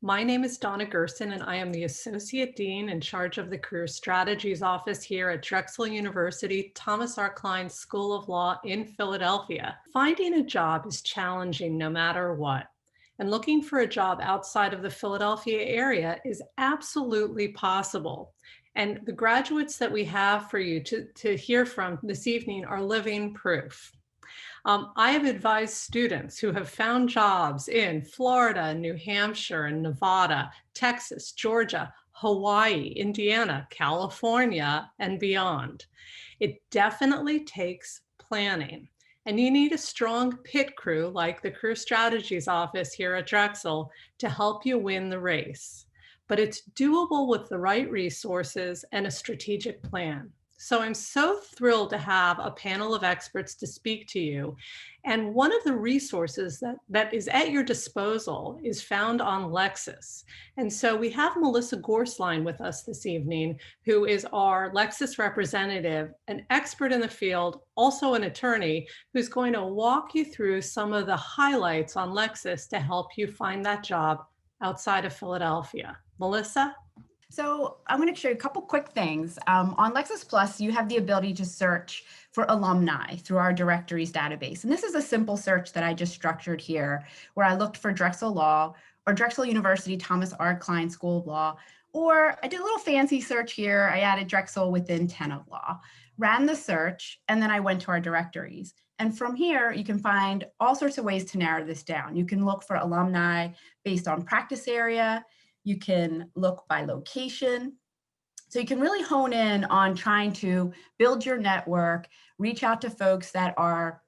My name is Donna Gerson, and I am the Associate Dean in charge of the Career Strategies Office here at Drexel University, Thomas R. Kline School of Law in Philadelphia. Finding a job is challenging no matter what, and looking for a job outside of the Philadelphia area is absolutely possible. And the graduates that we have for you to hear from this evening are living proof. I have advised students who have found jobs in Florida, New Hampshire, and Nevada, Texas, Georgia, Hawaii, Indiana, California, and beyond. It definitely takes planning. And you need a strong pit crew like the Career Strategies Office here at Drexel to help you win the race. But it's doable with the right resources and a strategic plan. So I'm so thrilled to have a panel of experts to speak to you. And one of the resources that is at your disposal is found on Lexus. And so we have Melissa Gorsline with us this evening, who is our Lexus representative, an expert in the field, also an attorney, who's going to walk you through some of the highlights on Lexus to help you find that job outside of Philadelphia. Melissa? So I'm going to show you a couple quick things. On Lexus Plus, you have the ability to search for alumni through our directories database. And this is a simple search that I just structured here, where I looked for Drexel Law or Drexel University Thomas R. Kline School of Law, or I did a little fancy search here. I added Drexel within 10 of law, ran the search, and then I went to our directories. And from here, you can find all sorts of ways to narrow this down. You can look for alumni based on practice area. You can look by location. So you can really hone in on trying to build your network, reach out to folks that are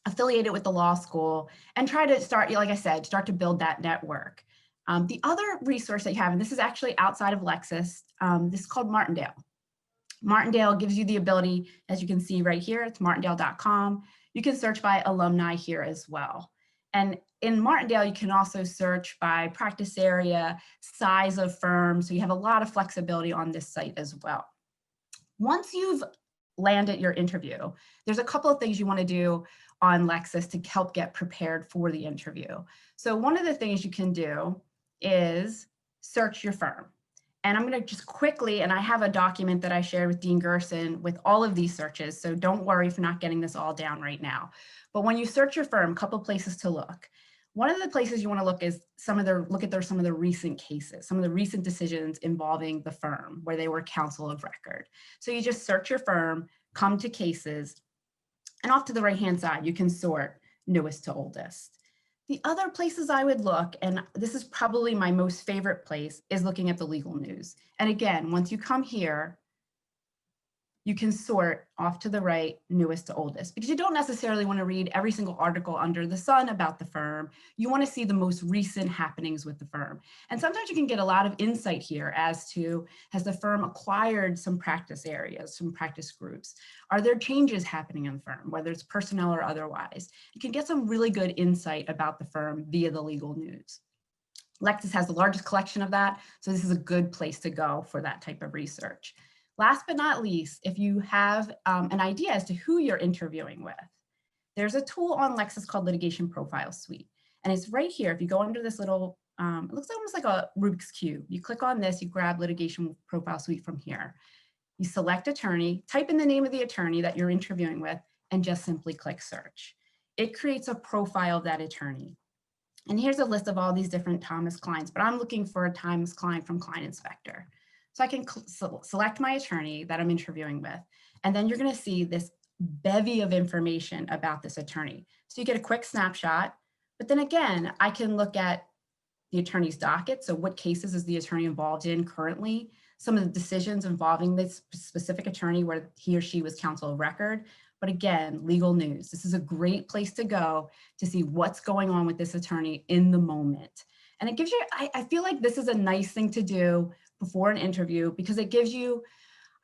affiliated with the law school, and try to start, like I said, start to build that network. The other resource that you have, and this is actually outside of Lexus, this is called Martindale. Martindale gives you the ability, as you can see right here, it's martindale.com. You can search by alumni here as well. And in Martindale, you can also search by practice area, size of firm. So you have a lot of flexibility on this site as well. Once you've landed your interview, there's a couple of things you want to do on Lexus to help get prepared for the interview. So one of the things you can do is search your firm. And I'm going to just quickly, and I have a document that I shared with Dean Gerson with all of these searches. So don't worry if you're not getting this all down right now. But when you search your firm, a couple of places to look. One of the places you want to look is some of the recent cases, some of the recent decisions involving the firm where they were counsel of record. So you just search your firm, come to cases, and off to the right-hand side, you can sort newest to oldest. The other places I would look, and this is probably my most favorite place, is looking at the legal news. And again, once you come here, you can sort off to the right, newest to oldest, because you don't necessarily want to read every single article under the sun about the firm. You want to see the most recent happenings with the firm. And sometimes you can get a lot of insight here as to, has the firm acquired some practice areas, some practice groups? Are there changes happening in the firm, whether it's personnel or otherwise? You can get some really good insight about the firm via the legal news. Lexus has the largest collection of that, so this is a good place to go for that type of research. Last but not least, if you have an idea as to who you're interviewing with, there's a tool on Lexus called Litigation Profile Suite. And it's right here. If you go under this little, it looks almost like a Rubik's Cube. You click on this, you grab Litigation Profile Suite from here. You select attorney, type in the name of the attorney that you're interviewing with, and just simply click search. It creates a profile of that attorney. And here's a list of all these different Thomas Klines, but I'm looking for a Thomas Kline from Kline Inspector. So I can select my attorney that I'm interviewing with, and then you're going to see this bevy of information about this attorney. So you get a quick snapshot, but then again, I can look at the attorney's docket. So what cases is the attorney involved in currently? Some of the decisions involving this specific attorney where he or she was counsel of record. But again, legal news. This is a great place to go to see what's going on with this attorney in the moment. And it gives you, I feel like this is a nice thing to do before an interview, because it gives you,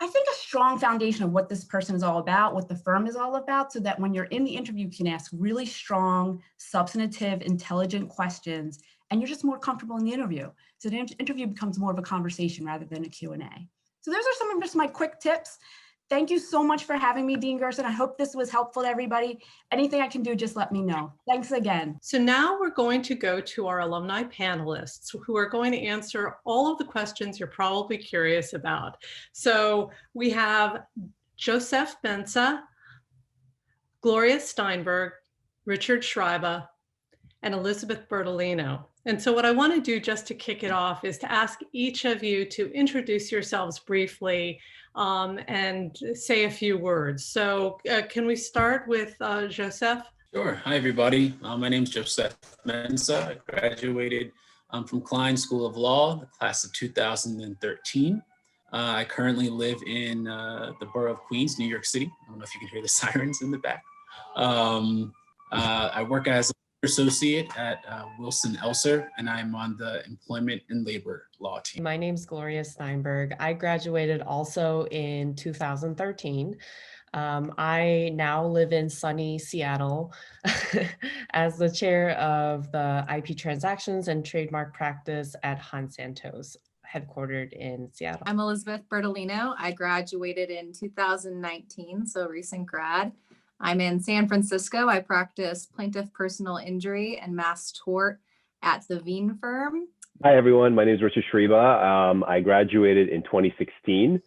I think, a strong foundation of what this person is all about, what the firm is all about, so that when you're in the interview, you can ask really strong, substantive, intelligent questions, and you're just more comfortable in the interview. So the interview becomes more of a conversation rather than a Q&A. So those are some of just my quick tips Thank you so much for having me, Dean Gerson. I hope this was helpful to everybody. Anything I can do, just let me know. Thanks again. So now we're going to go to our alumni panelists who are going to answer all of the questions you're probably curious about. So we have Joseph Benza, Gloria Steinberg, Richard Schreiber, and Elizabeth Bertolino. And so what I want to do just to kick it off is to ask each of you to introduce yourselves briefly and say a few words. So can we start with Joseph? Sure. Hi, everybody. My name is Joseph Mensa. I graduated from Kline School of Law, the class of 2013. I currently live in the borough of Queens, New York City. I don't know if you can hear the sirens in the back. I work as an associate at Wilson Elser, and I'm on the Employment and Labor Law team. My name's Gloria Steinberg. I graduated also in 2013. I now live in sunny Seattle as the chair of the IP transactions and trademark practice at Hunt Santos, headquartered in Seattle. I'm Elizabeth Bertolino. I graduated in 2019, so recent grad. I'm in San Francisco. I practice plaintiff personal injury and mass tort at the Veen firm. Hi, everyone. My name is Richard Schreiber. I graduated in 2016.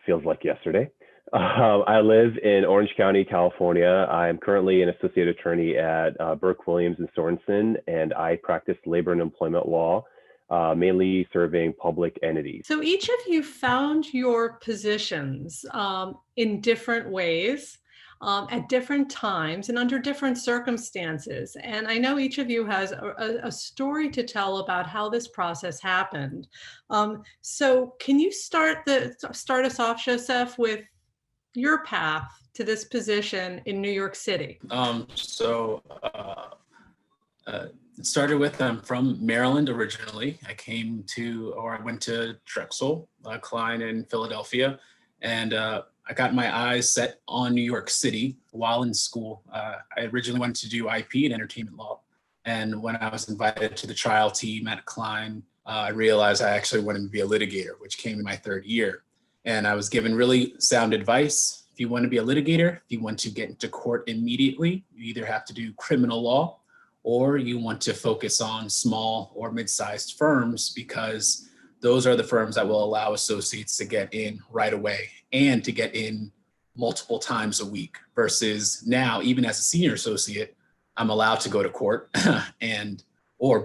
Feels like yesterday. I live in Orange County, California. I'm currently an associate attorney at Burke Williams and Sorensen, and I practice labor and employment law, mainly serving public entities. So each of you found your positions in different ways. At different times and under different circumstances. And I know each of you has a story to tell about how this process happened. So can you start us off, Joseph, with your path to this position in New York City? It started with, I'm from Maryland originally. I went to Drexel, Kline in Philadelphia, and I got my eyes set on New York City while in school. I originally wanted to do IP and entertainment law. And when I was invited to the trial team at Kline, I realized I actually wanted to be a litigator, which came in my third year. And I was given really sound advice. If you want to be a litigator, if you want to get into court immediately, you either have to do criminal law or you want to focus on small or mid-sized firms, because those are the firms that will allow associates to get in right away and to get in multiple times a week, versus now, even as a senior associate, I'm allowed to go to court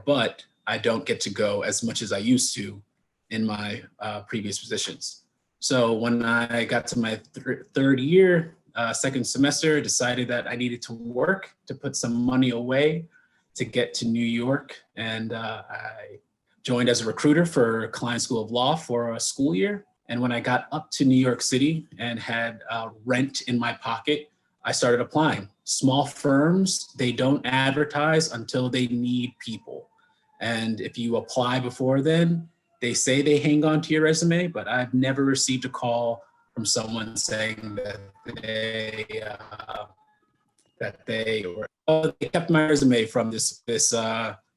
but I don't get to go as much as I used to in my previous positions. So when I got to my third year, second semester, decided that I needed to work to put some money away to get to New York. And I joined as a recruiter for Kline School of Law for a school year. And when I got up to New York City and had rent in my pocket, I started applying. Small firms, they don't advertise until they need people. And if you apply before then, they say they hang on to your resume, but I've never received a call from someone saying that they kept my resume from this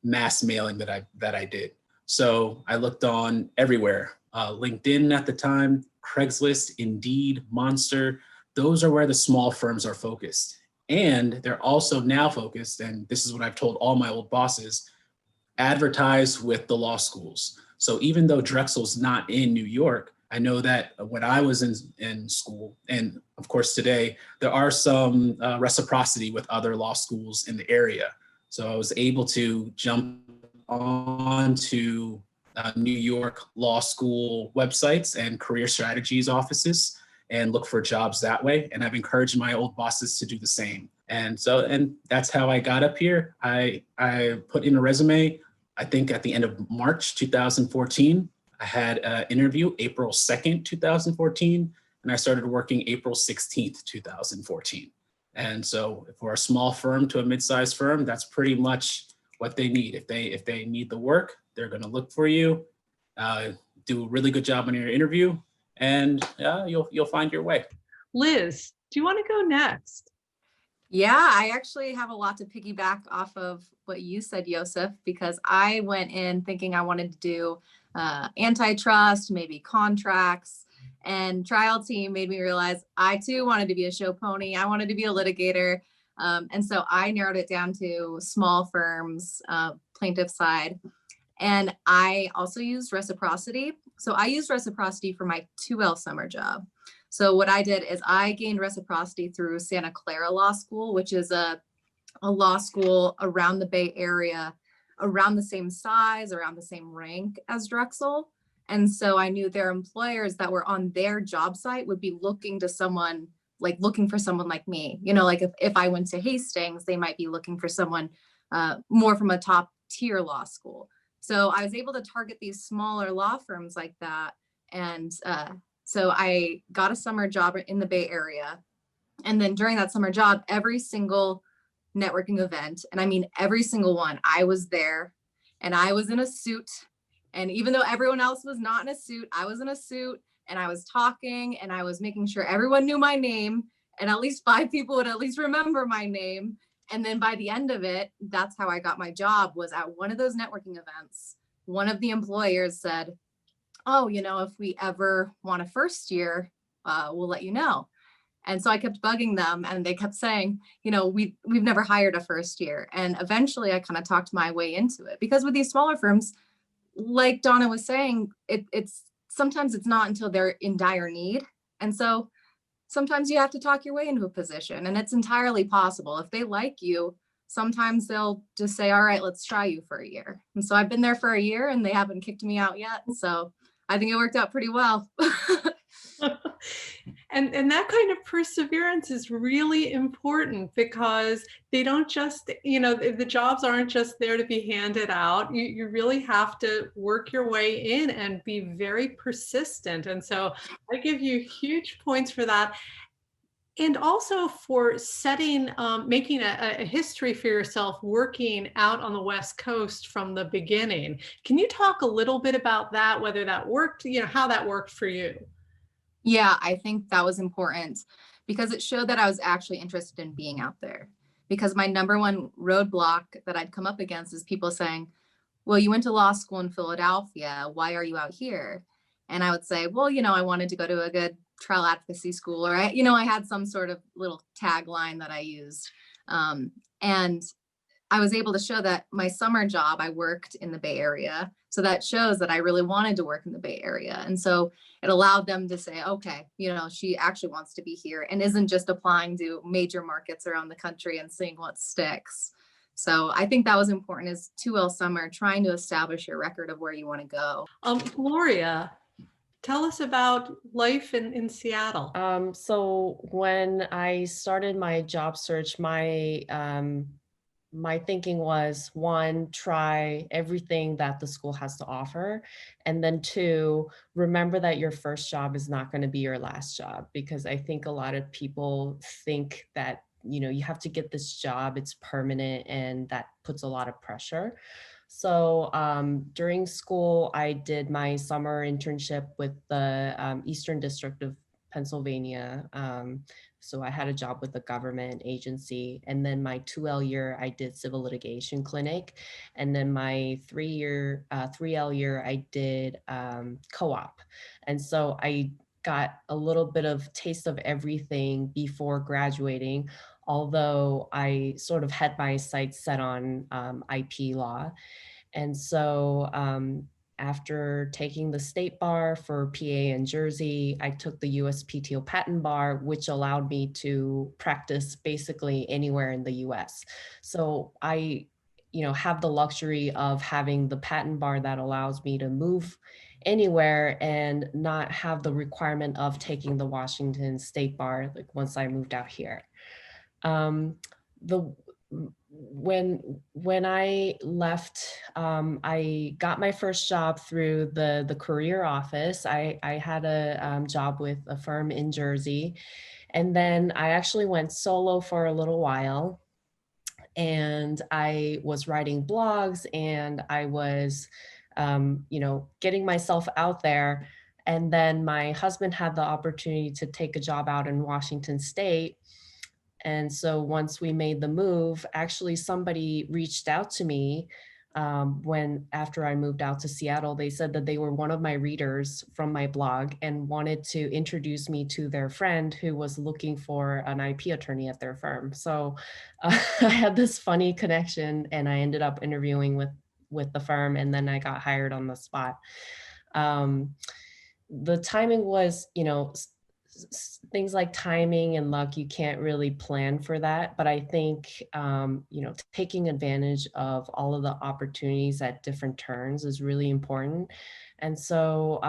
mass mailing that I did. So I looked on everywhere, LinkedIn at the time, Craigslist, Indeed, Monster. Those are where the small firms are focused. And they're also now focused, and this is what I've told all my old bosses, advertise with the law schools. So even though Drexel's not in New York, I know that when I was in school, and of course today, there are some reciprocity with other law schools in the area. So I was able to jump on to New York law school websites and career strategies offices and look for jobs that way. And I've encouraged my old bosses to do the same. And that's how I got up here. I put in a resume, I think at the end of March 2014. I had an interview April 2nd, 2014, and I started working April 16th, 2014. And so for a small firm to a mid-sized firm, that's pretty much what they need. If they need the work, they're going to look for you, do a really good job on your interview, and you'll find your way. Liz, do you want to go next? Yeah, I actually have a lot to piggyback off of what you said, Joseph, because I went in thinking I wanted to do antitrust, maybe contracts. And trial team made me realize I too wanted to be a show pony. I wanted to be a litigator. And so I narrowed it down to small firms, plaintiff side. And I also used Reciprocity. So I used Reciprocity for my 2L summer job. So what I did is I gained Reciprocity through Santa Clara Law School, which is a law school around the Bay Area, around the same size, around the same rank as Drexel. And so I knew their employers that were on their job site would be looking for someone like me. You know, like if I went to Hastings, they might be looking for someone more from a top tier law school. So I was able to target these smaller law firms like that. And so I got a summer job in the Bay Area. And then during that summer job, every single networking event, and I mean every single one, I was there and I was in a suit. And even though everyone else was not in a suit, I was in a suit and I was talking and I was making sure everyone knew my name and at least 5 people would at least remember my name. And then by the end of it, that's how I got my job, was at one of those networking events. One of the employers said, oh, you know, if we ever want a first year, we'll let you know. And so I kept bugging them and they kept saying, you know, we've never hired a first year. And eventually I kind of talked my way into it, because with these smaller firms, like Donna was saying, it's sometimes it's not until they're in dire need. And so sometimes you have to talk your way into a position, and it's entirely possible. If they like you, sometimes they'll just say, all right, let's try you for a year. And so I've been there for a year and they haven't kicked me out yet. So I think it worked out pretty well. And that kind of perseverance is really important, because they don't just, you know, the jobs aren't just there to be handed out. You really have to work your way in and be very persistent. And so I give you huge points for that. And also for setting, making a history for yourself working out on the West Coast from the beginning. Can you talk a little bit about that, whether that worked, you know, how that worked for you? Yeah, I think that was important because it showed that I was actually interested in being out there. Because my number one roadblock that I'd come up against is people saying, well, you went to law school in Philadelphia. Why are you out here? And I would say, well, you know, I wanted to go to a good trial advocacy school, or I had some sort of little tagline that I used. And I was able to show that my summer job, I worked in the Bay Area. So that shows that I really wanted to work in the Bay Area. And so it allowed them to say, okay, you know, she actually wants to be here and isn't just applying to major markets around the country and seeing what sticks. So I think that was important, is 2L summer, trying to establish your record of where you want to go. Gloria, tell us about life in Seattle. So when I started my job search, my thinking was, 1, try everything that the school has to offer. And then 2, remember that your first job is not going to be your last job, because I think a lot of people think that, you know, you have to get this job, it's permanent, and that puts a lot of pressure. So during school, I did my summer internship with the Eastern District of Pennsylvania. So I had a job with a government agency. And then my 2L year, I did civil litigation clinic. And then my 3L year, I did CoOp. And so I got a little bit of taste of everything before graduating, although I sort of had my sights set on IP law. And so after taking the state bar for PA and Jersey, I took the USPTO patent bar, which allowed me to practice basically anywhere in the US. So I, you know, have the luxury of having the patent bar that allows me to move anywhere and not have the requirement of taking the Washington state bar, like once I moved out here. When I left, I got my first job through the career office. I had a job with a firm in Jersey, and then I actually went solo for a little while, and I was writing blogs, and I was, you know, getting myself out there. And then my husband had the opportunity to take a job out in Washington State. And so once we made the move, actually somebody reached out to me when after I moved out to Seattle, they said that they were one of my readers from my blog and wanted to introduce me to their friend who was looking for an IP attorney at their firm. So I had this funny connection, and I ended up interviewing with the firm, and then I got hired on the spot. The timing was, things like timing and luck, you can't really plan for that. But I think, taking advantage of all of the opportunities at different turns is really important. And so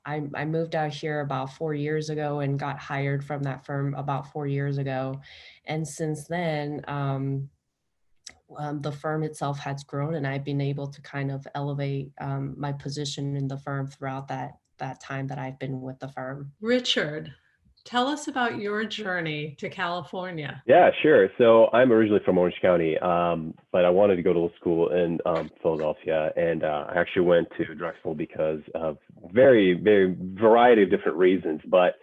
I moved out here about 4 years ago and got hired from that firm about 4 years ago. And since then, the firm itself has grown, and I've been able to kind of elevate my position in the firm throughout that time that I've been with the firm. Richard, tell us about your journey to California. Yeah, sure. So I'm originally from Orange County, but I wanted to go to law school in Philadelphia, and I actually went to Drexel because of very, very variety of different reasons. But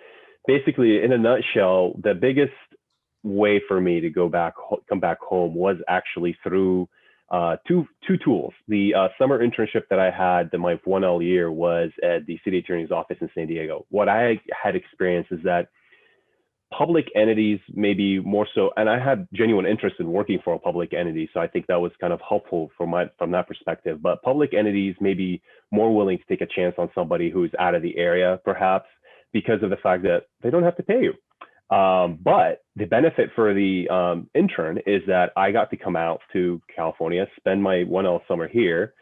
basically, in a nutshell, the biggest way for me to come back home was actually through two tools. The summer internship that I had, my 1L year, was at the city attorney's office in San Diego. What I had experienced is that public entities, maybe more so, and I had genuine interest in working for a public entity, so I think that was kind of helpful from that perspective. But public entities may be more willing to take a chance on somebody who's out of the area, perhaps because of the fact that they don't have to pay you. But the benefit for the intern is that I got to come out to California, spend my 1L summer here,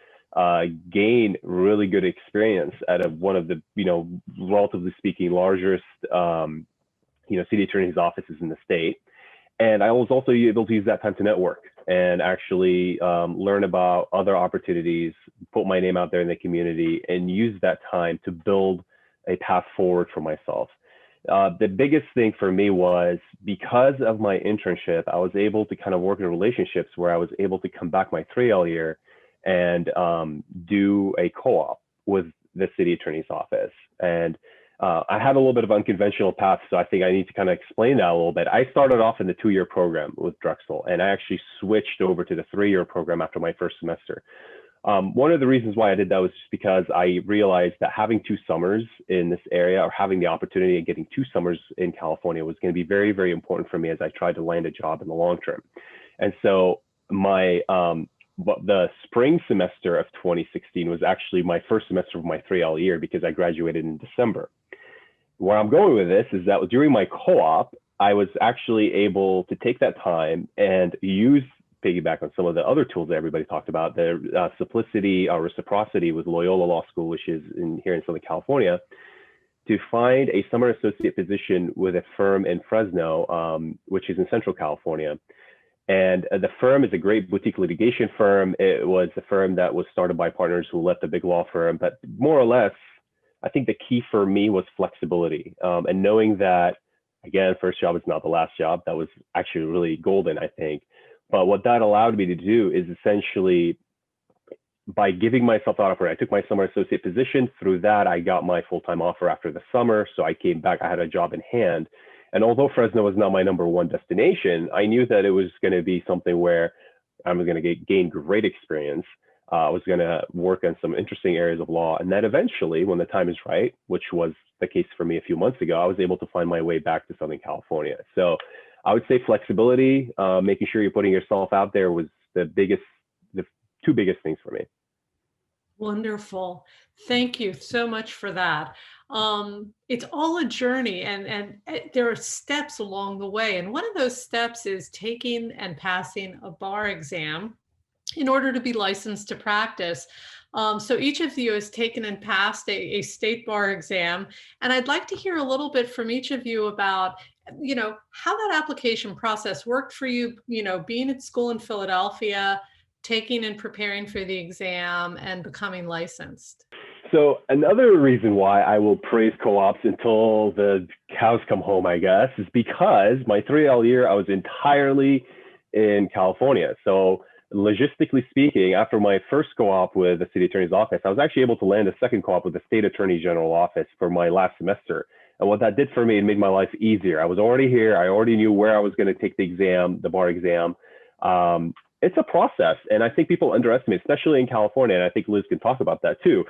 gain really good experience out of one of the, relatively speaking, largest, city attorney's offices in the state. And I was also able to use that time to network and actually learn about other opportunities, put my name out there in the community, and use that time to build a path forward for myself. The biggest thing for me was, because of my internship, I was able to kind of work in relationships where I was able to come back my 3L year and do a co-op with the city attorney's office. And I had a little bit of unconventional path, so I think I need to kind of explain that a little bit. I started off in the 2-year program with Drexel, and I actually switched over to the 3-year program after my first semester. One of the reasons why I did that was just because I realized that having 2 summers in this area, or having the opportunity of getting 2 summers in California, was going to be very, very important for me as I tried to land a job in the long term. And so the spring semester of 2016 was actually my first semester of my 3L year, because I graduated in December. Where I'm going with this is that during my co-op, I was actually able to take that time and piggyback on some of the other tools that everybody talked about, the Simplicity or Reciprocity with Loyola Law School, which is here in Southern California, to find a summer associate position with a firm in Fresno, which is in Central California. And the firm is a great boutique litigation firm. It was a firm that was started by partners who left a big law firm, but more or less, I think the key for me was flexibility, and knowing that, again, first job is not the last job. That was actually really golden, I think. But what that allowed me to do is essentially, by giving myself that offer, I took my summer associate position. Through that, I got my full-time offer after the summer. So I came back, I had a job in hand. And although Fresno was not my #1 destination, I knew that it was going to be something where I was going to gain great experience. I was going to work on some interesting areas of law. And then eventually, when the time is right, which was the case for me a few months ago, I was able to find my way back to Southern California. So I would say flexibility, making sure you're putting yourself out there, was the 2 biggest things for me. Wonderful. Thank you so much for that. It's all a journey, and there are steps along the way. And one of those steps is taking and passing a bar exam in order to be licensed to practice. So each of you has taken and passed a state bar exam. And I'd like to hear a little bit from each of you about, how that application process worked for you, being at school in Philadelphia, taking and preparing for the exam, and becoming licensed. So another reason why I will praise co-ops until the cows come home, I guess, is because my 3L year, I was entirely in California. So logistically speaking, after my first co-op with the city attorney's office, I was actually able to land a second co-op with the state attorney general office for my last semester. And what that did for me, it made my life easier. I was already here. I already knew where I was going to take the exam, the bar exam. it's a process. And I think people underestimate, especially in California, and I think Liz can talk about that too.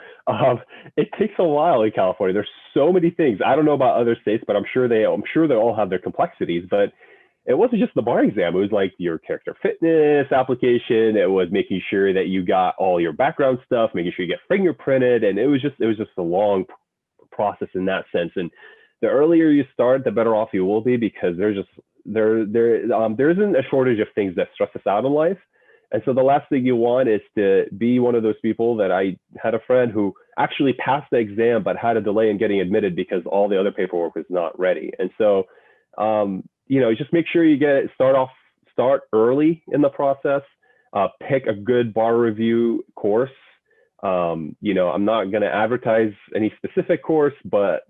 It takes a while in California. There's so many things. I don't know about other states, but I'm sure they all have their complexities. But it wasn't just the bar exam. It was like your character fitness application. It was making sure that you got all your background stuff, making sure you get fingerprinted. And it was just a long process in that sense. And the earlier you start, the better off you will be, because there isn't a shortage of things that stress us out in life. And so the last thing you want is to be one of those people that I had a friend who actually passed the exam, but had a delay in getting admitted because all the other paperwork was not ready. And so, just make sure you start early in the process, pick a good bar review course. I'm not going to advertise any specific course, but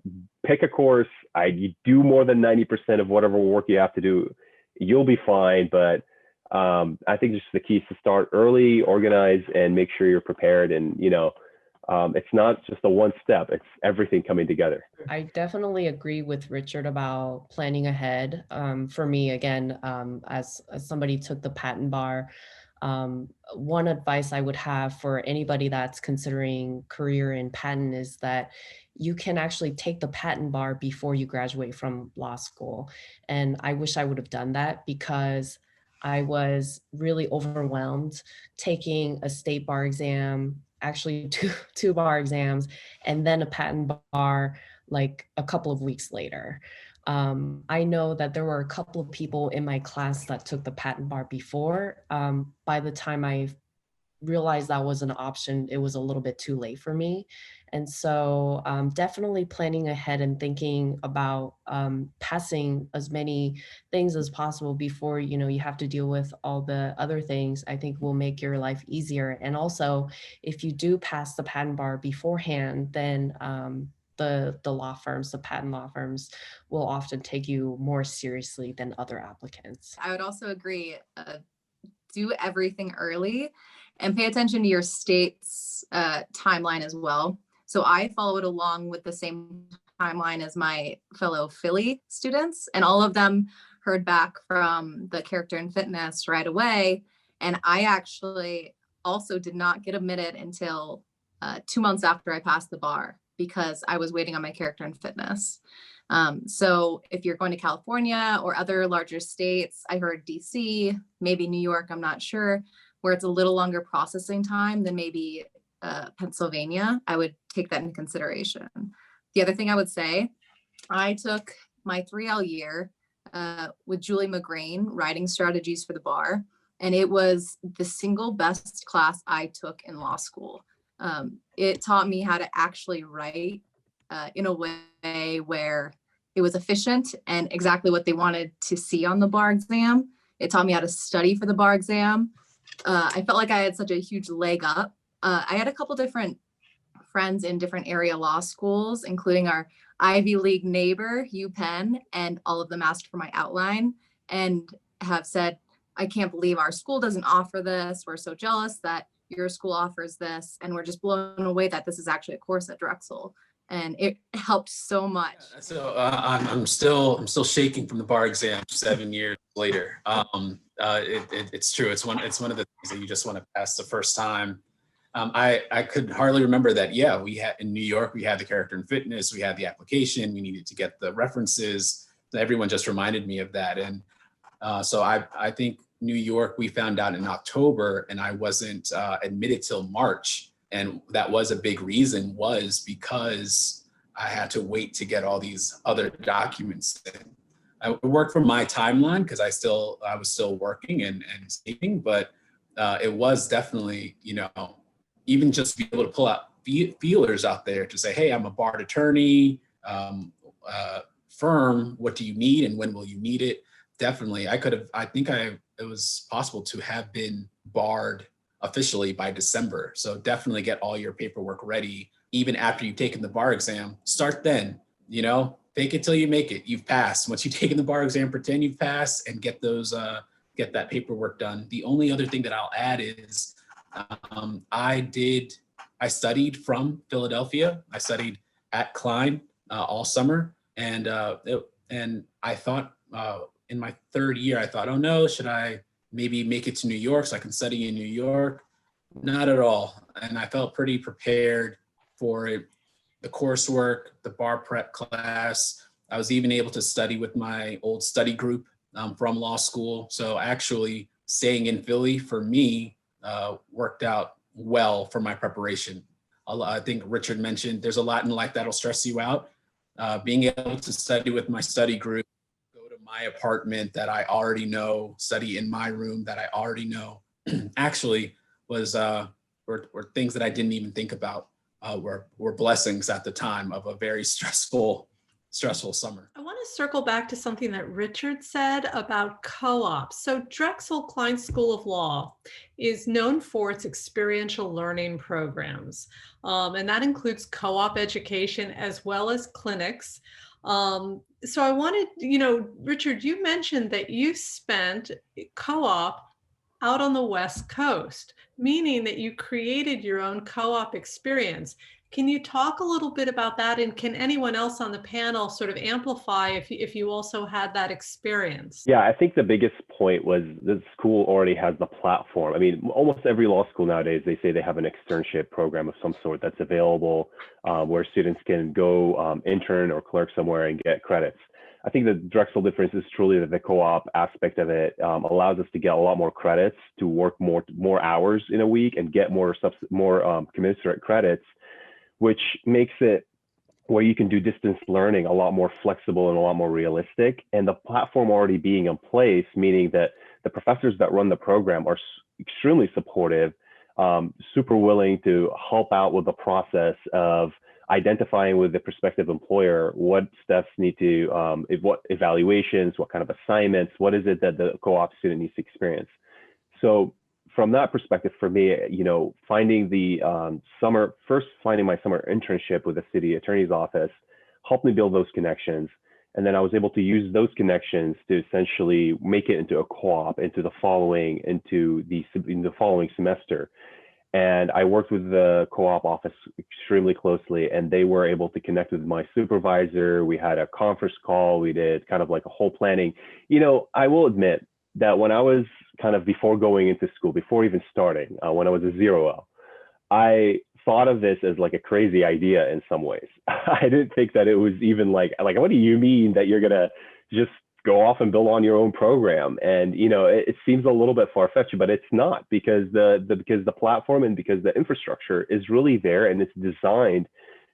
pick a course. You do more than 90% of whatever work you have to do, you'll be fine. But I think just the key is to start early, organize, and make sure you're prepared. And, it's not just a one step, it's everything coming together. I definitely agree with Richard about planning ahead. For me, again, as somebody took the patent bar, one advice I would have for anybody that's considering career in patent is that you can actually take the patent bar before you graduate from law school. And I wish I would have done that, because I was really overwhelmed taking a state bar exam, actually two bar exams, and then a patent bar like a couple of weeks later. I know that there were a couple of people in my class that took the patent bar before. By the time I realized that was an option, it was a little bit too late for me. And so definitely planning ahead and thinking about passing as many things as possible before, you have to deal with all the other things, I think will make your life easier. And also, if you do pass the patent bar beforehand, then the law firms, the patent law firms, will often take you more seriously than other applicants. I would also agree, do everything early and pay attention to your state's timeline as well. So I followed along with the same timeline as my fellow Philly students, and all of them heard back from the character and fitness right away. And I actually also did not get admitted until 2 months after I passed the bar, because I was waiting on my character and fitness. So if you're going to California or other larger states, I heard DC, maybe New York, I'm not sure, where it's a little longer processing time than maybe Pennsylvania, I would take that into consideration. The other thing I would say, I took my 3L year with Julie McGrain, writing strategies for the bar, and it was the single best class I took in law school. It taught me how to actually write in a way where it was efficient and exactly what they wanted to see on the bar exam. It taught me how to study for the bar exam. I felt like I had such a huge leg up. I had a couple different friends in different area law schools, including our Ivy League neighbor, UPenn, and all of them asked for my outline and have said, I can't believe our school doesn't offer this. We're so jealous that your school offers this, and we're just blown away that this is actually a course at Drexel. And it helped so much. So I'm still shaking from the bar exam 7 years later. It's true. It's one of the things that you just want to pass the first time. I could hardly remember that. Yeah, we had in New York, we had the character and fitness, we had the application, we needed to get the references. Everyone just reminded me of that. And so I think New York, we found out in October, and I wasn't admitted till March. And that was a big reason, was because I had to wait to get all these other documents. I worked for my timeline because I was still working and saving, but it was definitely, even just be able to pull out feelers out there to say, hey, I'm a barred attorney, firm, what do you need and when will you need it? Definitely, it was possible to have been barred officially by December. So definitely get all your paperwork ready, even after you've taken the bar exam. Start then, fake it till you make it. You've passed. Once you've taken the bar exam, pretend you've passed and get that paperwork done. The only other thing that I'll add is I studied from Philadelphia. I studied at Kline all summer. And I thought in my third year, I thought, oh no, should I maybe make it to New York so I can study in New York. Not at all. And I felt pretty prepared for it. The coursework, the bar prep class. I was even able to study with my old study group from law school. So actually staying in Philly for me worked out well for my preparation. I think Richard mentioned there's a lot in life that'll stress you out. Being able to study with my study group, go to my apartment that I already know, study in my room that I already know, actually were things that I didn't even think about. Were blessings at the time of a very stressful summer. I want to circle back to something that Richard said about co-ops. So Drexel Kline School of Law is known for its experiential learning programs. And that includes co-op education as well as clinics. So I wanted, Richard, you mentioned that you spent co-op out on the West Coast, meaning that you created your own co-op experience. Can you talk a little bit about that? And can anyone else on the panel sort of amplify if you also had that experience? Yeah, I think the biggest point was the school already has the platform. I mean, almost every law school nowadays, they say they have an externship program of some sort that's available where students can go intern or clerk somewhere and get credits. I think the Drexel difference is truly that the co-op aspect of it allows us to get a lot more credits, to work more hours in a week and get more commensurate credits, which makes it where you can do distance learning a lot more flexible and a lot more realistic. And the platform already being in place, meaning that the professors that run the program are extremely supportive, super willing to help out with the process of identifying with the prospective employer what steps need to, what evaluations, what kind of assignments, what is it that the co-op student needs to experience. So from that perspective, for me, finding the finding my summer internship with the city attorney's office helped me build those connections. And then I was able to use those connections to essentially make it into a co-op into the following semester. And I worked with the co-op office extremely closely, and they were able to connect with my supervisor. We had a conference call. We did kind of like a whole planning. I will admit that when I was kind of before going into school, before even starting, when I was a 0L, I thought of this as like a crazy idea in some ways. I didn't think that it was even like, what do you mean that you're gonna just go off and build on your own program? And it seems a little bit far-fetched, but it's not, because the platform and because the infrastructure is really there, and it's designed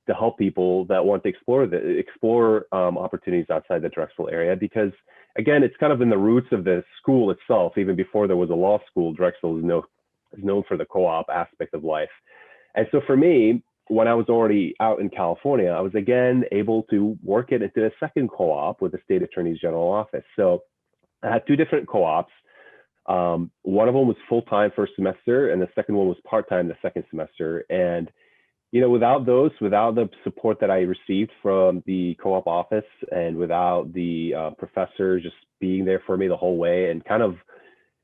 to help people that want to explore opportunities outside the Drexel area. Because again, it's kind of in the roots of the school itself. Even before there was a law school, Drexel is known for the co-op aspect of life. And so for me, when I was already out in California, I was again able to work it into a second co-op with the state attorney's general office. So I had two different co-ops. One of them was full-time first semester, and the second one was part-time the second semester. And without the support that I received from the co-op office, and without the professor just being there for me the whole way, and kind of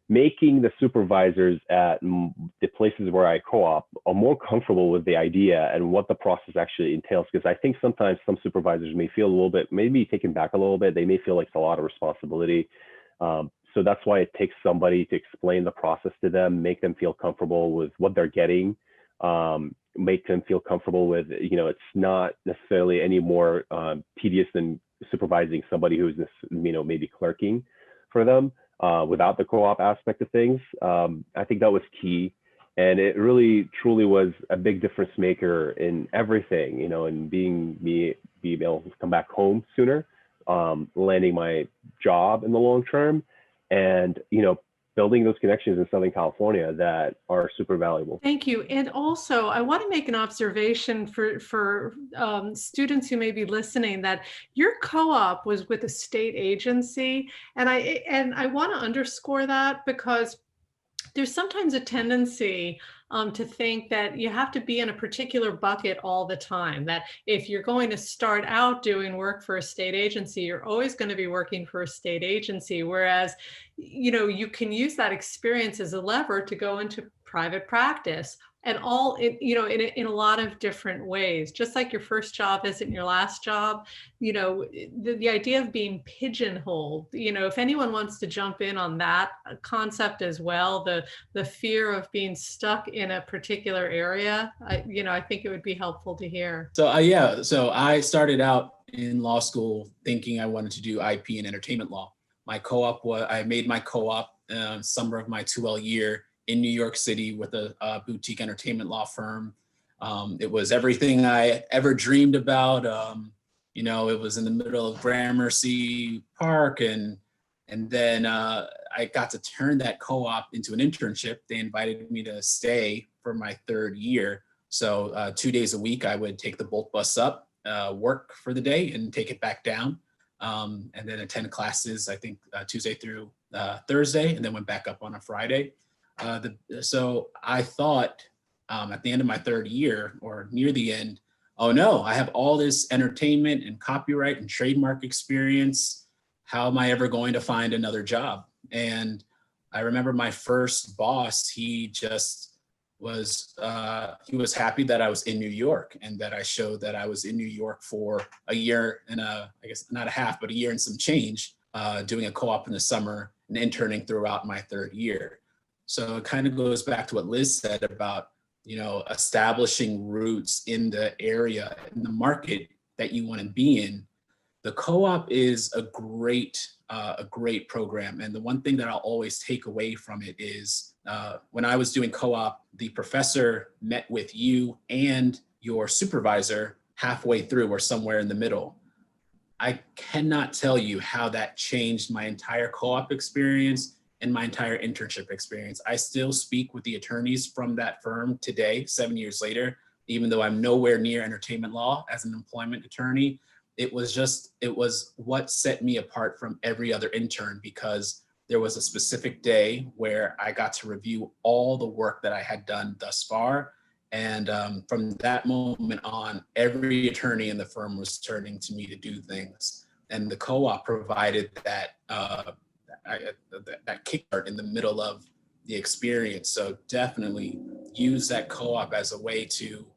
making the supervisors at the places where I co-op are more comfortable with the idea and what the process actually entails. Because I think sometimes some supervisors may feel a little bit, maybe taken back a little bit. They may feel like it's a lot of responsibility. So that's why it takes somebody to explain the process to them, make them feel comfortable with what they're getting, make them feel comfortable with, it's not necessarily any more tedious than supervising somebody who's, maybe clerking for them. Without the co-op aspect of things. I think that was key. And it really, truly was a big difference maker in everything, and being able to come back home sooner, landing my job in the long term, and, building those connections in Southern California that are super valuable. Thank you. And also, I want to make an observation for students who may be listening, that your co-op was with a state agency. And I want to underscore that, because there's sometimes a tendency to think that you have to be in a particular bucket all the time, that if you're going to start out doing work for a state agency, you're always going to be working for a state agency. Whereas, you can use that experience as a lever to go into private practice And all in a lot of different ways, just like your first job isn't your last job. The idea of being pigeonholed, if anyone wants to jump in on that concept as well, the fear of being stuck in a particular area, I think it would be helpful to hear. So yeah, so I started out in law school thinking I wanted to do IP and entertainment law. I made my co-op summer of my 2L year in New York City with a boutique entertainment law firm. It was everything I ever dreamed about. It was in the middle of Gramercy Park, and then I got to turn that co-op into an internship. They invited me to stay for my 3rd year. So 2 days a week, I would take the Bolt bus up, work for the day, and take it back down, and then attend classes, I think Tuesday through Thursday, and then went back up on a Friday. So I thought at the end of my 3rd year, or near the end, oh no, I have all this entertainment and copyright and trademark experience. How am I ever going to find another job? And I remember my first boss, he was happy that I was in New York and that I showed that I was in New York for a year and I guess not a half, but a year and some change, doing a co-op in the summer and interning throughout my 3rd year. So it kind of goes back to what Liz said about, establishing roots in the area, in the market that you want to be in. The co-op is a great program. And the one thing that I'll always take away from it is when I was doing co-op, the professor met with you and your supervisor halfway through or somewhere in the middle. I cannot tell you how that changed my entire co-op experience and my entire internship experience. I still speak with the attorneys from that firm today, 7 years later, even though I'm nowhere near entertainment law as an employment attorney. It was what set me apart from every other intern, because there was a specific day where I got to review all the work that I had done thus far. And from that moment on, every attorney in the firm was turning to me to do things. And the co-op provided that kickstart in the middle of the experience. So definitely use that co-op as a way to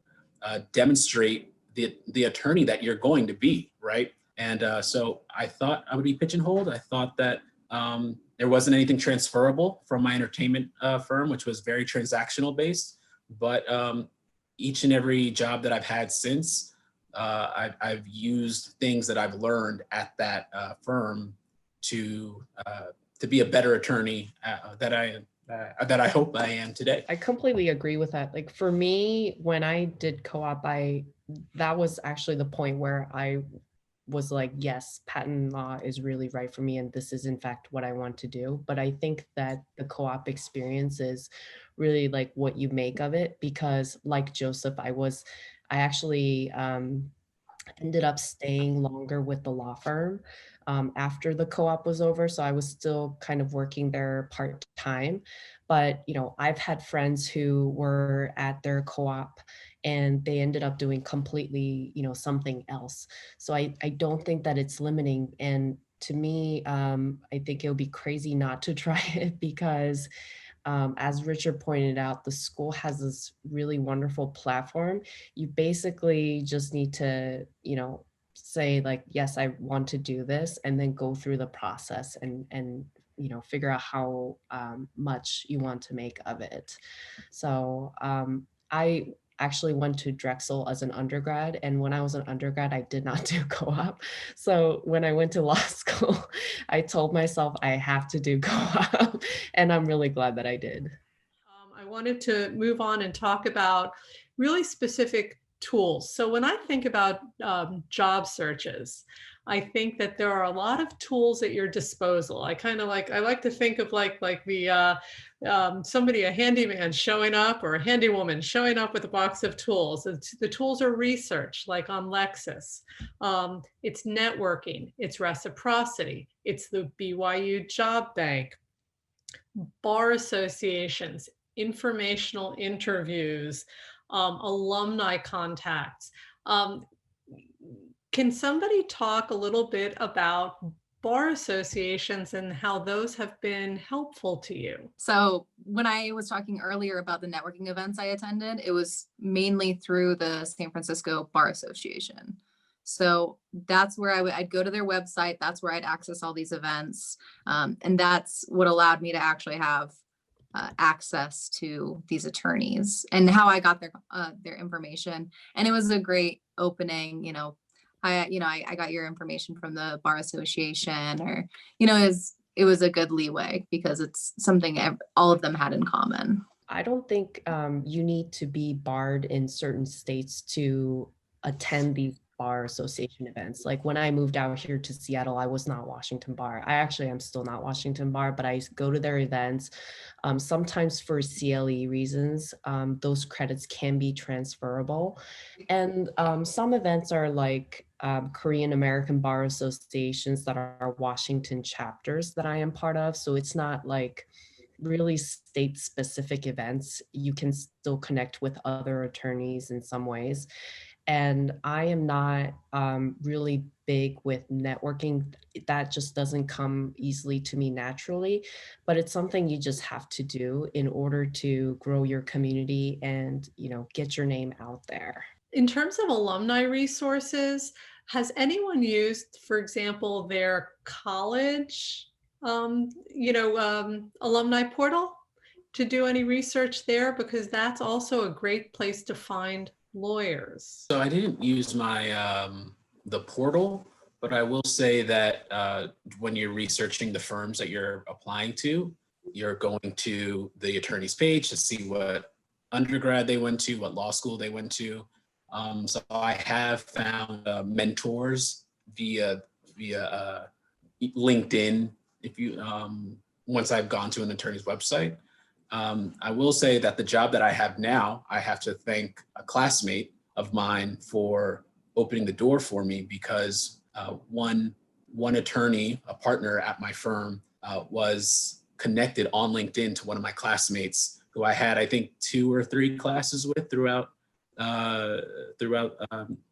demonstrate the attorney that you're going to be, right? And so I thought I would be pigeonholed. I thought that there wasn't anything transferable from my entertainment firm, which was very transactional based. But each and every job that I've had since, I've used things that I've learned at that firm to be a better attorney that I hope I am today. I completely agree with that. Like for me, when I did co-op, that was actually the point where I was like, yes, patent law is really right for me, and this is in fact what I want to do. But I think that the co-op experience is really like what you make of it, because like Joseph, I actually ended up staying longer with the law firm after the co-op was over. So I was still kind of working there part-time. But, I've had friends who were at their co-op and they ended up doing completely, something else. So I don't think that it's limiting. And to me, I think it would be crazy not to try it, because as Richard pointed out, the school has this really wonderful platform. You basically just need to, say like, yes, I want to do this, and then go through the process and figure out how much you want to make of it. So I actually went to Drexel as an undergrad, and when I was an undergrad, I did not do co-op. So when I went to law school, I told myself I have to do co-op, and I'm really glad that I did. I wanted to move on and talk about really specific tools. So when I think about job searches, I think that there are a lot of tools at your disposal. I like to think of like the somebody, a handyman showing up, or a handywoman showing up with a box of tools. The tools are research, like on Lexus. It's networking, it's Reciprocity, it's the BYU Job Bank, bar associations, informational interviews, alumni contacts. Can somebody talk a little bit about bar associations and how those have been helpful to you. So when I was talking earlier about the networking events I attended, it was mainly through the San Francisco Bar Association. So that's where I'd go to their website. That's where I'd access all these events. And that's what allowed me to actually have access to these attorneys and how I got their information. And it was a great opening, I got your information from the Bar Association, or, it was a good leeway because it's something all of them had in common. I don't think you need to be barred in certain states to attend these bar association events. Like when I moved out here to Seattle, I was not Washington Bar. I actually am still not Washington Bar, but I go to their events. Sometimes for CLE reasons, those credits can be transferable. And some events are like Korean American Bar Associations that are Washington chapters that I am part of. So it's not like really state specific events. You can still connect with other attorneys in some ways. And I am not really big with networking. That just doesn't come easily to me naturally, but it's something you just have to do in order to grow your community and, get your name out there. In terms of alumni resources, has anyone used, for example, their college, Alumni Portal to do any research there? Because that's also a great place to find lawyers. So I didn't use my the portal, but I will say that when you're researching the firms that you're applying to, you're going to the attorney's page to see what undergrad they went to, what law school they went to. So I have found mentors via LinkedIn. If you once I've gone to an attorney's website. I will say that the job that I have now, I have to thank a classmate of mine for opening the door for me, because one attorney, a partner at my firm, was connected on LinkedIn to one of my classmates who I had, I think, 2 or 3 classes with throughout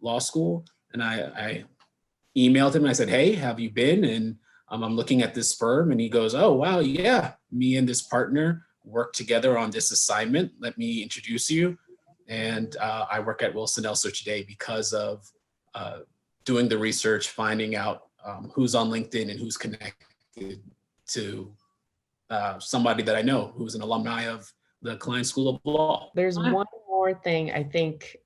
law school. And I emailed him and I said, "Hey, have you been? And I'm looking at this firm." And he goes, "Oh, wow, yeah, me and this partner work together on this assignment. Let me introduce you." And I work at Wilson Elser today because of doing the research, finding out who's on LinkedIn and who's connected to somebody that I know who's an alumni of the Kline School of Law. There's one more thing I think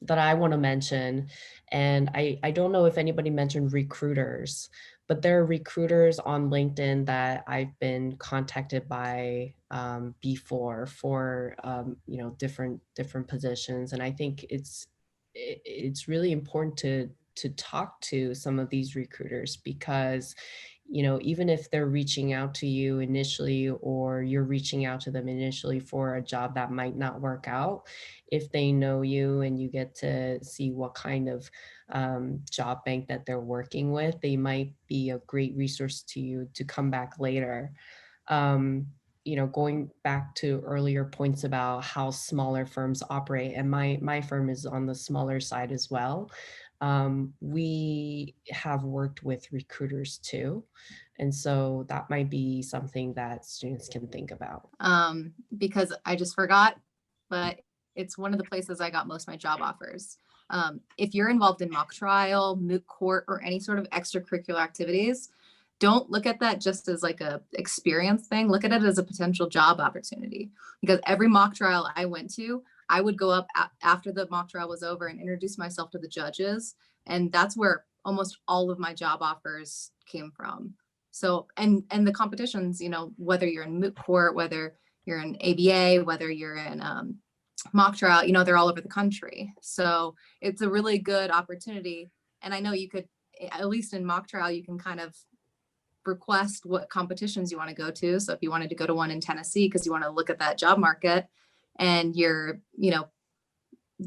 that I want to mention, and I don't know if anybody mentioned recruiters, but there are recruiters on LinkedIn that I've been contacted by before for different positions, and I think it's really important to talk to some of these recruiters, because even if they're reaching out to you initially, or you're reaching out to them initially for a job that might not work out, if they know you and you get to see what kind of job bank that they're working with, they might be a great resource to you to come back later. Going back to earlier points about how smaller firms operate, and my firm is on the smaller side as well. We have worked with recruiters too. And so that might be something that students can think about. Because I just forgot, but it's one of the places I got most of my job offers. If you're involved in mock trial, moot court, or any sort of extracurricular activities, don't look at that just as like a experience thing. Look at it as a potential job opportunity, because every mock trial I went to, I would go up after the mock trial was over and introduce myself to the judges. And that's where almost all of my job offers came from. So, and the competitions, whether you're in moot court, whether you're in ABA, whether you're in mock trial, they're all over the country. So it's a really good opportunity. And I know you could, at least in mock trial, you can kind of request what competitions you want to go to. So if you wanted to go to one in Tennessee because you want to look at that job market, and you're,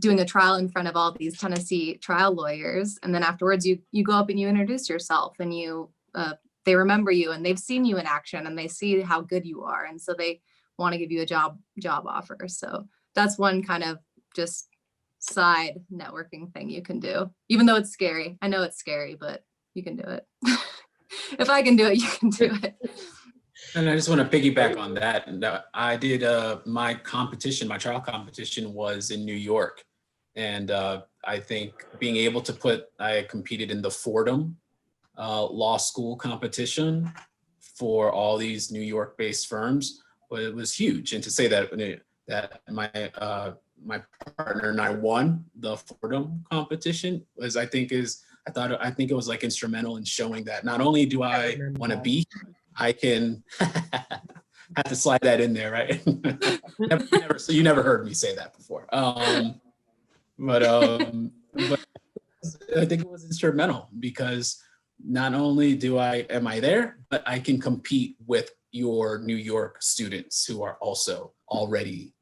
doing a trial in front of all these Tennessee trial lawyers, and then afterwards you go up and you introduce yourself, and they remember you, and they've seen you in action, and they see how good you are, and so they want to give you a job offer. So that's one kind of just side networking thing you can do, even though it's scary. I know it's scary, but You can do it. If I can do it, you can do it. And I just want to piggyback on that. And I did my trial competition was in New York. And I think being able to I competed in the Fordham law school competition for all these New York-based firms, but it was huge. And to say that my partner and I won the Fordham competition I think it was like instrumental in showing that not only do I want to be, I can have to slide that in there, right? So you never heard me say that before. But I think it was instrumental because not only am I there, but I can compete with your New York students who are also already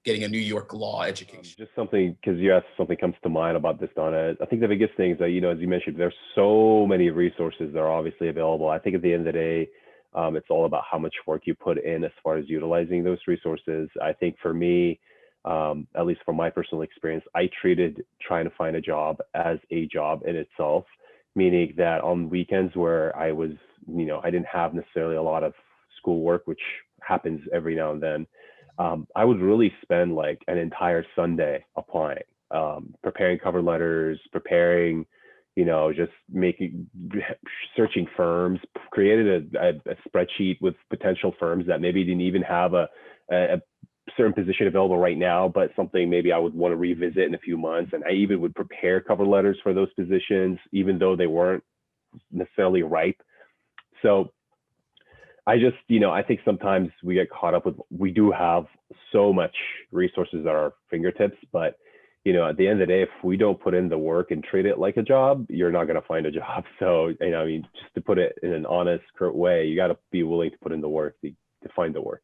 getting a New York law education. Just something, because you asked, something comes to mind about this, Donna. I think the biggest thing is that, as you mentioned, there's so many resources that are obviously available. I think at the end of the day, it's all about how much work you put in as far as utilizing those resources. I think for me, at least from my personal experience, I treated trying to find a job as a job in itself, meaning that on weekends where I was, I didn't have necessarily a lot of schoolwork, which happens every now and then. I would really spend like an entire Sunday applying, preparing cover letters, preparing, just searching firms, created a spreadsheet with potential firms that maybe didn't even have a certain position available right now, but something maybe I would want to revisit in a few months. And I even would prepare cover letters for those positions, even though they weren't necessarily ripe. So I just, I think sometimes we get caught up with, we do have so much resources at our fingertips, but, at the end of the day, if we don't put in the work and treat it like a job, you're not going to find a job. So, just to put it in an honest, curt way, you got to be willing to put in the work to find the work.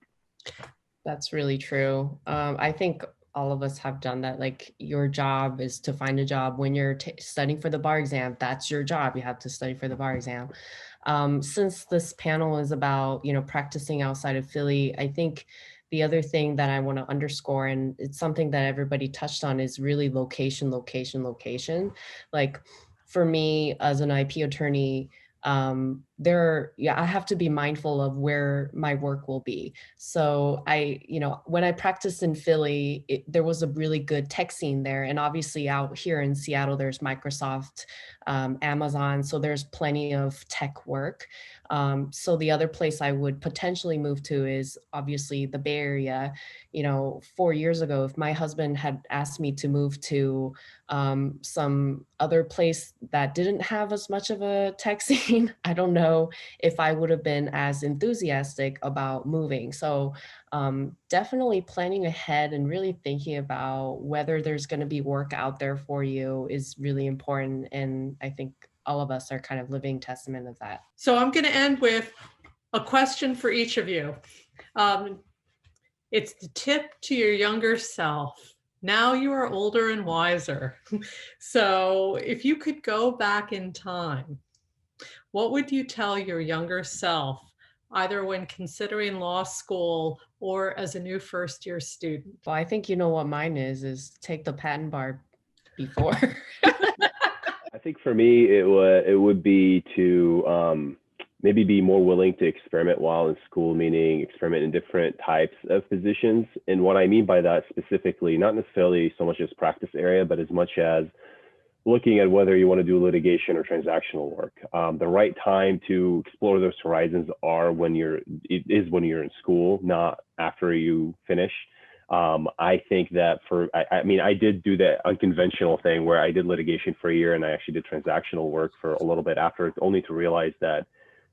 That's really true. I think all of us have done that. Like, your job is to find a job. When you're studying for the bar exam, that's your job. You have to study for the bar exam. Since this panel is about, practicing outside of Philly, I think the other thing that I want to underscore, and it's something that everybody touched on, is really location, location, location. Like, for me as an IP attorney, I have to be mindful of where my work will be. So when I practiced in Philly, there was a really good tech scene there. And obviously out here in Seattle, there's Microsoft, Amazon. So there's plenty of tech work. So the other place I would potentially move to is obviously the Bay Area. 4 years ago, if my husband had asked me to move to some other place that didn't have as much of a tech scene, I don't know if I would have been as enthusiastic about moving. So definitely planning ahead and really thinking about whether there's going to be work out there for you is really important. And I think all of us are kind of living testament of that. So I'm going to end with a question for each of you. It's the tip to your younger self. Now you are older and wiser. So if you could go back in time, what would you tell your younger self, either when considering law school or as a new first-year student? Well, I think you know what mine is take the patent bar before. I think for me, it would be to maybe be more willing to experiment while in school, meaning experiment in different types of positions. And what I mean by that specifically, not necessarily so much as practice area, but as much as looking at whether you want to do litigation or transactional work. The right time to explore those horizons when you're in school, not after you finish. I think that I did do that unconventional thing where I did litigation for a year and I actually did transactional work for a little bit after, only to realize that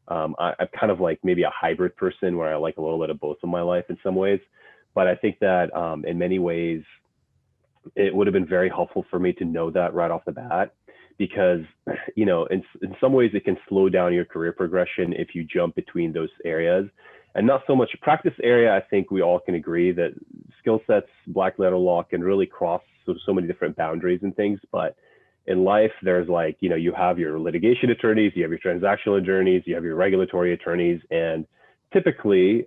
I'm kind of like maybe a hybrid person where I like a little bit of both of my life in some ways. But I think that in many ways, it would have been very helpful for me to know that right off the bat, because, in some ways it can slow down your career progression if you jump between those areas. And not so much practice area. I think we all can agree that skill sets, black letter law can really cross so many different boundaries and things. But in life, there's like, you have your litigation attorneys, you have your transactional attorneys, you have your regulatory attorneys, and typically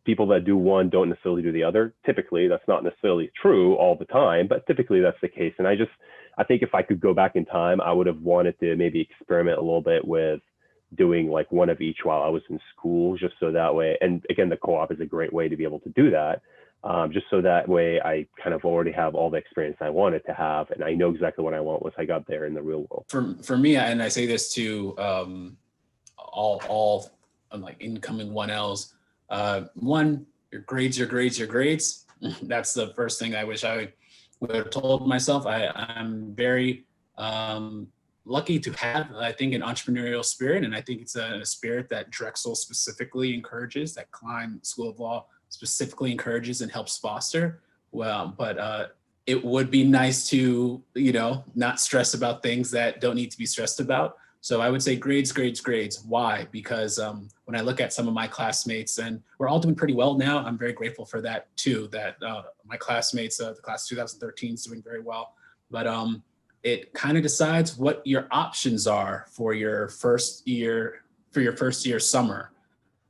people that do one don't necessarily do the other. Typically, that's not necessarily true all the time, but typically that's the case. And I think if I could go back in time, I would have wanted to maybe experiment a little bit with doing like one of each while I was in school, just so that way. And again, the co-op is a great way to be able to do that. Just so that way I kind of already have all the experience I wanted to have, and I know exactly what I want once I got there in the real world. For me, and I say this to all like incoming 1Ls, one, your grades, your grades, your grades. That's the first thing I wish I would have told myself. I'm very lucky to have, I think, an entrepreneurial spirit, and I think it's a spirit that Drexel specifically encourages, that Kline School of Law specifically encourages and helps foster. Well, but it would be nice to, not stress about things that don't need to be stressed about. So I would say grades, grades, grades. Why? Because when I look at some of my classmates, and we're all doing pretty well now, I'm very grateful for that too, that my classmates, the class of 2013 is doing very well. But it kind of decides what your options are for your first year summer.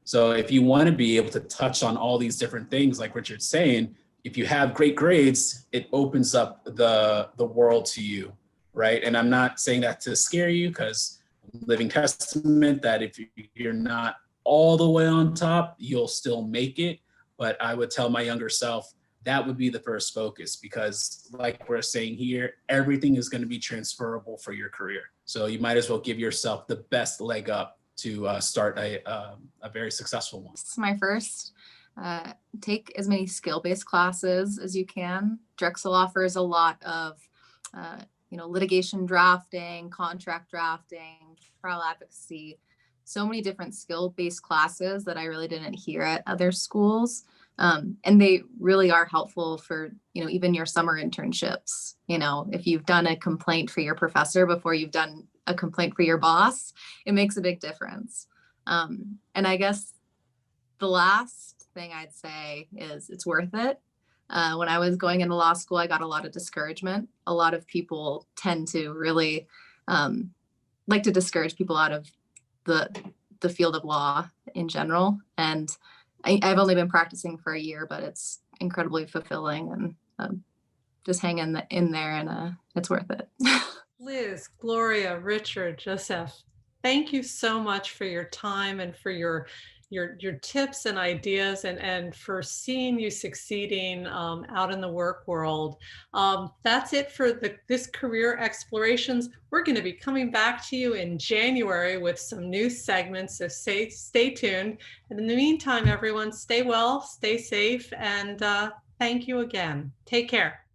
So if you want to be able to touch on all these different things, like Richard's saying, if you have great grades, it opens up the world to you, right? And I'm not saying that to scare you, because living testament that if you're not all the way on top, you'll still make it. But I would tell my younger self, that would be the first focus, because like we're saying here, everything is going to be transferable for your career. So you might as well give yourself the best leg up to start a very successful one. This is my first. Take as many skill-based classes as you can. Drexel offers a lot of, litigation drafting, contract drafting, trial advocacy, so many different skill-based classes that I really didn't hear at other schools. And they really are helpful for, even your summer internships. If you've done a complaint for your professor before you've done a complaint for your boss, it makes a big difference. And I guess the last thing I'd say is it's worth it. When I was going into law school, I got a lot of discouragement. A lot of people tend to really like to discourage people out of the field of law in general. And I've only been practicing for a year, but it's incredibly fulfilling, and just hang in there, and it's worth it. Liz, Gloria, Richard, Joseph, thank you so much for your time and for your tips and ideas, and for seeing you succeeding out in the work world. That's it for this Career Explorations. We're going to be coming back to you in January with some new segments, so stay tuned. And in the meantime, everyone, stay well, stay safe, and thank you again. Take care.